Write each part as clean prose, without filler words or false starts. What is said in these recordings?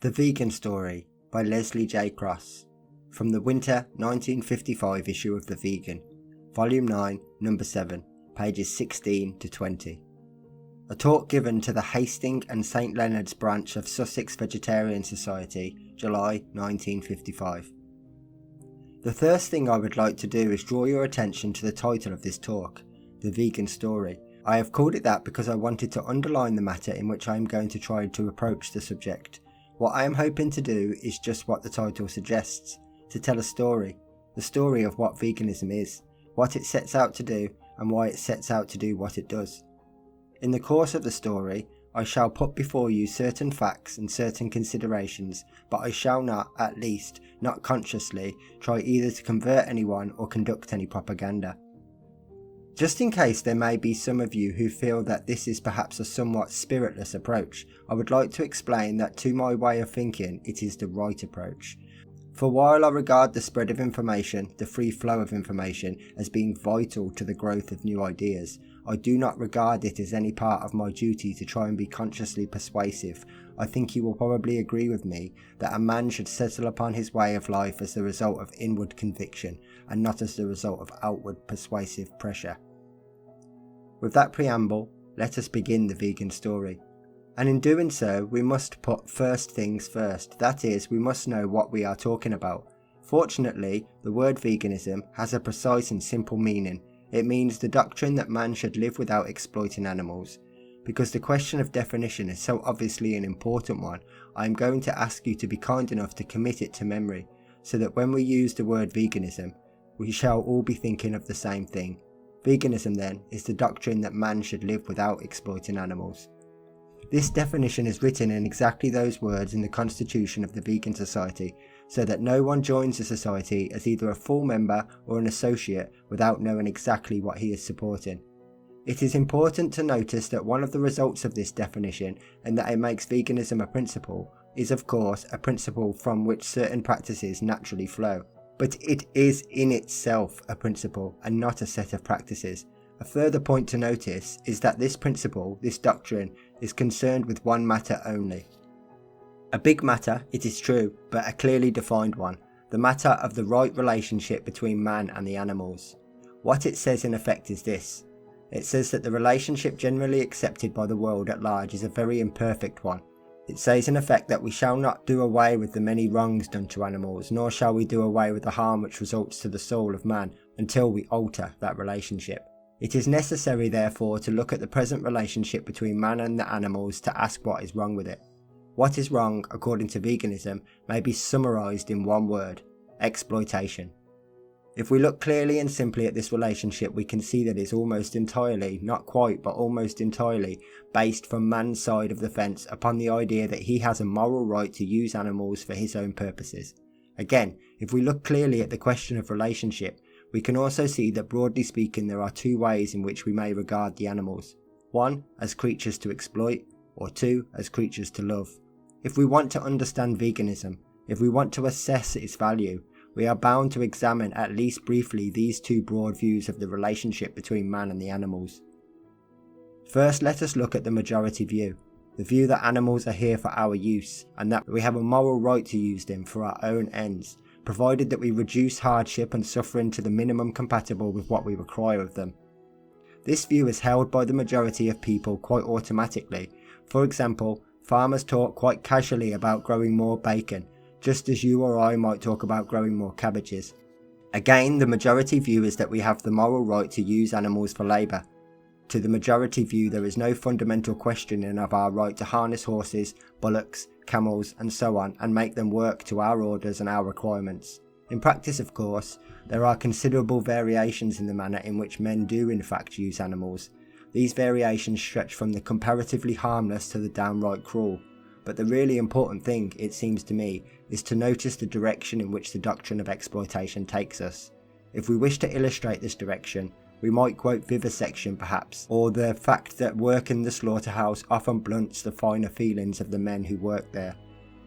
The Vegan Story by Leslie J. Cross, from the winter 1955 issue of The Vegan, Volume 9, Number 7, pages 16 to 20. A talk given to the Hastings and St Leonard's branch of Sussex Vegetarian Society, July 1955. The first thing I would like to do is draw your attention to the title of this talk, The Vegan Story. I have called it that because I wanted to underline the matter in which I am going to try to approach the subject. What I am hoping to do is just what the title suggests, to tell a story, the story of what veganism is, what it sets out to do, and why it sets out to do what it does. In the course of the story, I shall put before you certain facts and certain considerations, but I shall not, at least, not consciously, try either to convert anyone or conduct any propaganda. Just in case there may be some of you who feel that this is perhaps a somewhat spiritless approach, I would like to explain that to my way of thinking it is the right approach. For while I regard the spread of information, the free flow of information, as being vital to the growth of new ideas, I do not regard it as any part of my duty to try and be consciously persuasive. I think you will probably agree with me that a man should settle upon his way of life as the result of inward conviction and not as the result of outward persuasive pressure. With that preamble, let us begin the vegan story. And in doing so, we must put first things first, that is, we must know what we are talking about. Fortunately, the word veganism has a precise and simple meaning. It means the doctrine that man should live without exploiting animals. Because the question of definition is so obviously an important one, I am going to ask you to be kind enough to commit it to memory, so that when we use the word veganism, we shall all be thinking of the same thing. Veganism, then, is the doctrine that man should live without exploiting animals. This definition is written in exactly those words in the Constitution of the Vegan Society, so that no one joins the society as either a full member or an associate without knowing exactly what he is supporting. It is important to notice that one of the results of this definition, and that it makes veganism a principle, is of course a principle from which certain practices naturally flow. But it is in itself a principle and not a set of practices. A further point to notice is that this principle, this doctrine, is concerned with one matter only. A big matter, it is true, but a clearly defined one, the matter of the right relationship between man and the animals. What it says in effect is this. It says that the relationship generally accepted by the world at large is a very imperfect one. It says in effect that we shall not do away with the many wrongs done to animals, nor shall we do away with the harm which results to the soul of man until we alter that relationship. It is necessary therefore to look at the present relationship between man and the animals to ask what is wrong with it. What is wrong, according to veganism, may be summarised in one word: exploitation. If we look clearly and simply at this relationship, we can see that it is almost entirely, not quite but almost entirely, based from man's side of the fence upon the idea that he has a moral right to use animals for his own purposes. Again, if we look clearly at the question of relationship, we can also see that broadly speaking there are two ways in which we may regard the animals. One, as creatures to exploit, or two, as creatures to love. If we want to understand veganism, if we want to assess its value, we are bound to examine at least briefly these two broad views of the relationship between man and the animals. First, let us look at the majority view, the view that animals are here for our use, and that we have a moral right to use them for our own ends, provided that we reduce hardship and suffering to the minimum compatible with what we require of them. This view is held by the majority of people quite automatically. For example, farmers talk quite casually about growing more bacon, just as you or I might talk about growing more cabbages. Again, the majority view is that we have the moral right to use animals for labour. To the majority view, there is no fundamental questioning of our right to harness horses, bullocks, camels and so on and make them work to our orders and our requirements. In practice, of course, there are considerable variations in the manner in which men do in fact use animals. These variations stretch from the comparatively harmless to the downright cruel. But the really important thing, it seems to me, is to notice the direction in which the doctrine of exploitation takes us. If we wish to illustrate this direction, we might quote vivisection perhaps, or the fact that work in the slaughterhouse often blunts the finer feelings of the men who work there.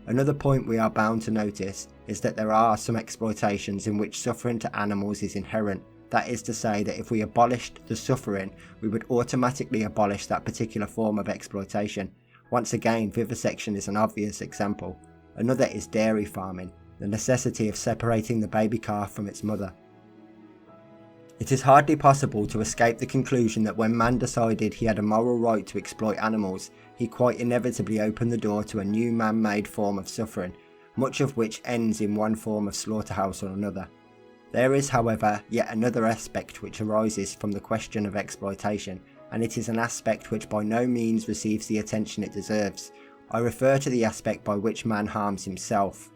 Another point we are bound to notice is that there are some exploitations in which suffering to animals is inherent. That is to say that if we abolished the suffering, we would automatically abolish that particular form of exploitation. Once again, vivisection is an obvious example. Another is dairy farming, the necessity of separating the baby calf from its mother. It is hardly possible to escape the conclusion that when man decided he had a moral right to exploit animals, he quite inevitably opened the door to a new man-made form of suffering, much of which ends in one form of slaughterhouse or another. There is, however, yet another aspect which arises from the question of exploitation, and it is an aspect which by no means receives the attention it deserves. I refer to the aspect by which man harms himself.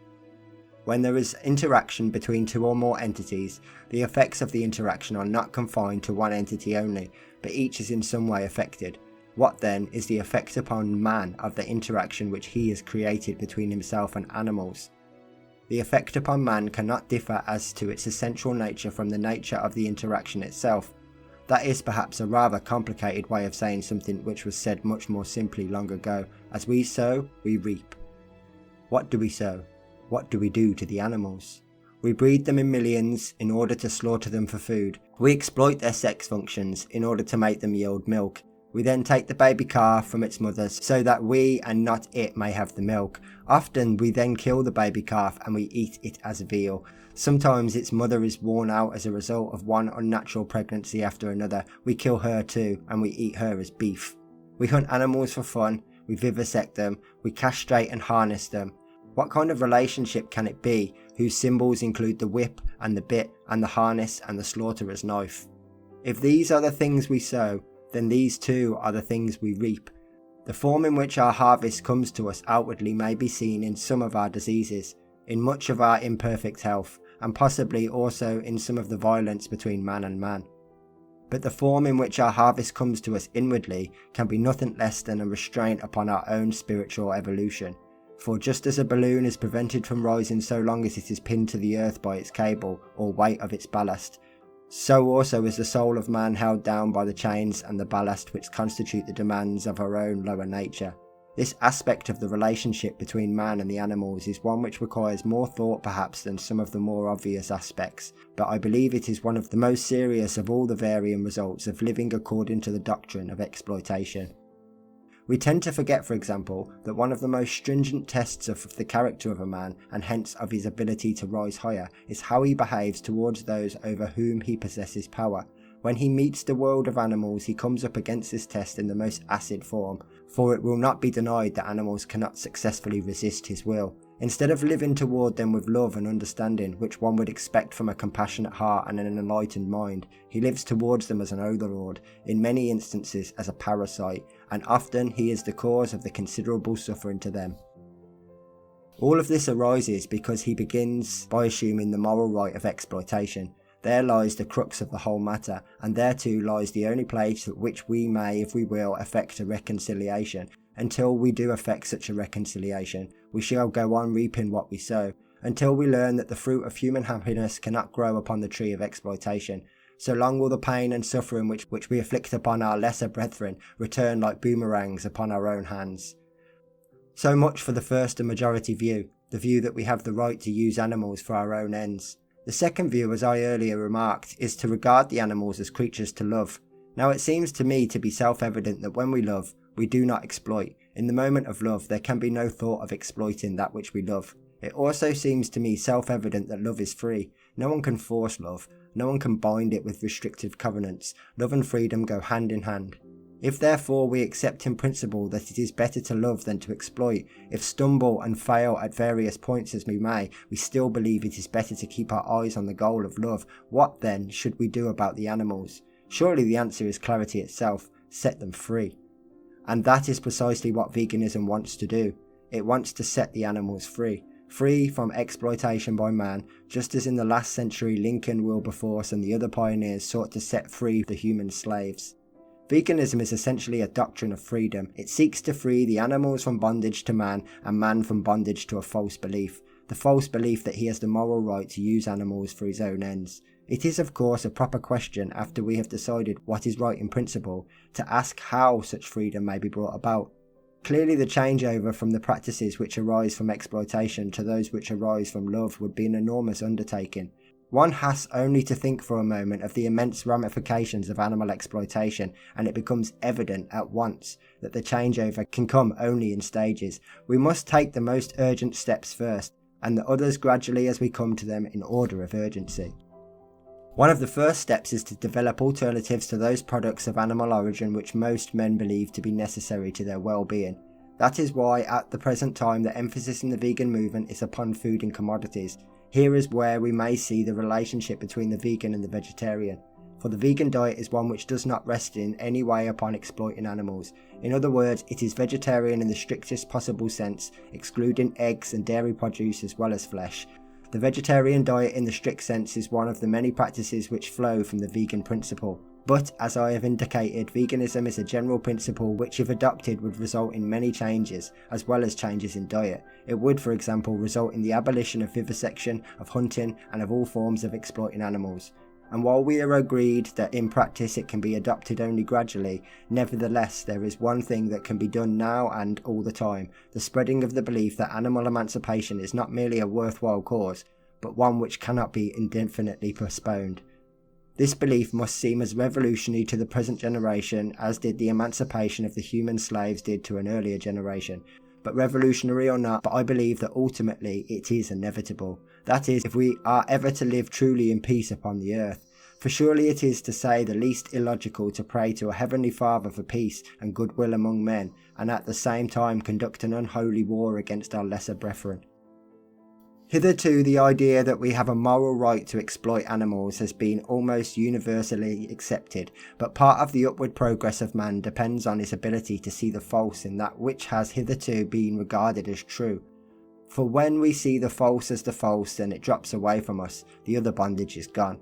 When there is interaction between two or more entities, the effects of the interaction are not confined to one entity only, but each is in some way affected. What then is the effect upon man of the interaction which he has created between himself and animals? The effect upon man cannot differ as to its essential nature from the nature of the interaction itself. That is perhaps a rather complicated way of saying something which was said much more simply long ago. As we sow, we reap. What do we sow? What do we do to the animals? We breed them in millions in order to slaughter them for food. We exploit their sex functions in order to make them yield milk. We then take the baby calf from its mother so that we and not it may have the milk. Often we then kill the baby calf and we eat it as a veal. Sometimes its mother is worn out as a result of one unnatural pregnancy after another. We kill her too and we eat her as beef. We hunt animals for fun, we vivisect them, we castrate and harness them. What kind of relationship can it be whose symbols include the whip and the bit and the harness and the slaughterer's knife? If these are the things we sow, then these too are the things we reap. The form in which our harvest comes to us outwardly may be seen in some of our diseases, in much of our imperfect health, and possibly also in some of the violence between man and man. But the form in which our harvest comes to us inwardly can be nothing less than a restraint upon our own spiritual evolution. For just as a balloon is prevented from rising so long as it is pinned to the earth by its cable or weight of its ballast, so also is the soul of man held down by the chains and the ballast which constitute the demands of our own lower nature. This aspect of the relationship between man and the animals is one which requires more thought perhaps than some of the more obvious aspects, but I believe it is one of the most serious of all the varying results of living according to the doctrine of exploitation. We tend to forget, for example, that one of the most stringent tests of the character of a man, and hence of his ability to rise higher, is how he behaves towards those over whom he possesses power. When he meets the world of animals, he comes up against this test in the most acid form, for it will not be denied that animals cannot successfully resist his will. Instead of living toward them with love and understanding, which one would expect from a compassionate heart and an enlightened mind, he lives towards them as an overlord, in many instances as a parasite, and often he is the cause of the considerable suffering to them. All of this arises because he begins by assuming the moral right of exploitation. There lies the crux of the whole matter, and there too lies the only place at which we may, if we will, effect a reconciliation. Until we do effect such a reconciliation, we shall go on reaping what we sow, until we learn that the fruit of human happiness cannot grow upon the tree of exploitation. So long will the pain and suffering which we afflict upon our lesser brethren return like boomerangs upon our own hands. So much for the first and majority view, the view that we have the right to use animals for our own ends. The second view, as I earlier remarked, is to regard the animals as creatures to love. Now it seems to me to be self-evident that when we love, we do not exploit. In the moment of love, there can be no thought of exploiting that which we love. It also seems to me self-evident that love is free. No one can force love. No one can bind it with restrictive covenants. Love and freedom go hand in hand. If therefore we accept in principle that it is better to love than to exploit, if stumble and fail at various points as we may, we still believe it is better to keep our eyes on the goal of love, what then should we do about the animals? Surely the answer is clarity itself: set them free. And that is precisely what veganism wants to do. It wants to set the animals free. Free from exploitation by man, just as in the last century Lincoln, Wilberforce and the other pioneers sought to set free the human slaves. Veganism is essentially a doctrine of freedom. It seeks to free the animals from bondage to man and man from bondage to a false belief. The false belief that he has the moral right to use animals for his own ends. It is of course a proper question, after we have decided what is right in principle, to ask how such freedom may be brought about. Clearly the changeover from the practices which arise from exploitation to those which arise from love would be an enormous undertaking. One has only to think for a moment of the immense ramifications of animal exploitation, and it becomes evident at once that the changeover can come only in stages. We must take the most urgent steps first, and the others gradually as we come to them in order of urgency. One of the first steps is to develop alternatives to those products of animal origin which most men believe to be necessary to their well-being. That is why at the present time the emphasis in the vegan movement is upon food and commodities. Here is where we may see the relationship between the vegan and the vegetarian. For the vegan diet is one which does not rest in any way upon exploiting animals. In other words, it is vegetarian in the strictest possible sense, excluding eggs and dairy produce as well as flesh. The vegetarian diet in the strict sense is one of the many practices which flow from the vegan principle. But, as I have indicated, veganism is a general principle which if adopted would result in many changes, as well as changes in diet. It would, for example, result in the abolition of vivisection, of hunting, and of all forms of exploiting animals. And while we are agreed that in practice it can be adopted only gradually, nevertheless there is one thing that can be done now and all the time: the spreading of the belief that animal emancipation is not merely a worthwhile cause, but one which cannot be indefinitely postponed. This belief must seem as revolutionary to the present generation as did the emancipation of the human slaves did to an earlier generation. But revolutionary or not, I believe that ultimately it is inevitable. That is, if we are ever to live truly in peace upon the earth. For surely it is, to say the least, illogical to pray to a heavenly Father for peace and goodwill among men, and at the same time conduct an unholy war against our lesser brethren. Hitherto, the idea that we have a moral right to exploit animals has been almost universally accepted, but part of the upward progress of man depends on his ability to see the false in that which has hitherto been regarded as true. For when we see the false as the false, then it drops away from us, the other bondage is gone.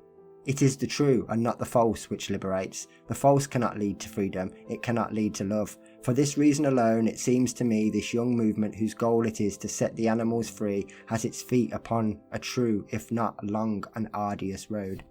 It is the true and not the false which liberates. The false cannot lead to freedom, it cannot lead to love. For this reason alone, it seems to me this young movement whose goal it is to set the animals free has its feet upon a true, if not long and arduous road.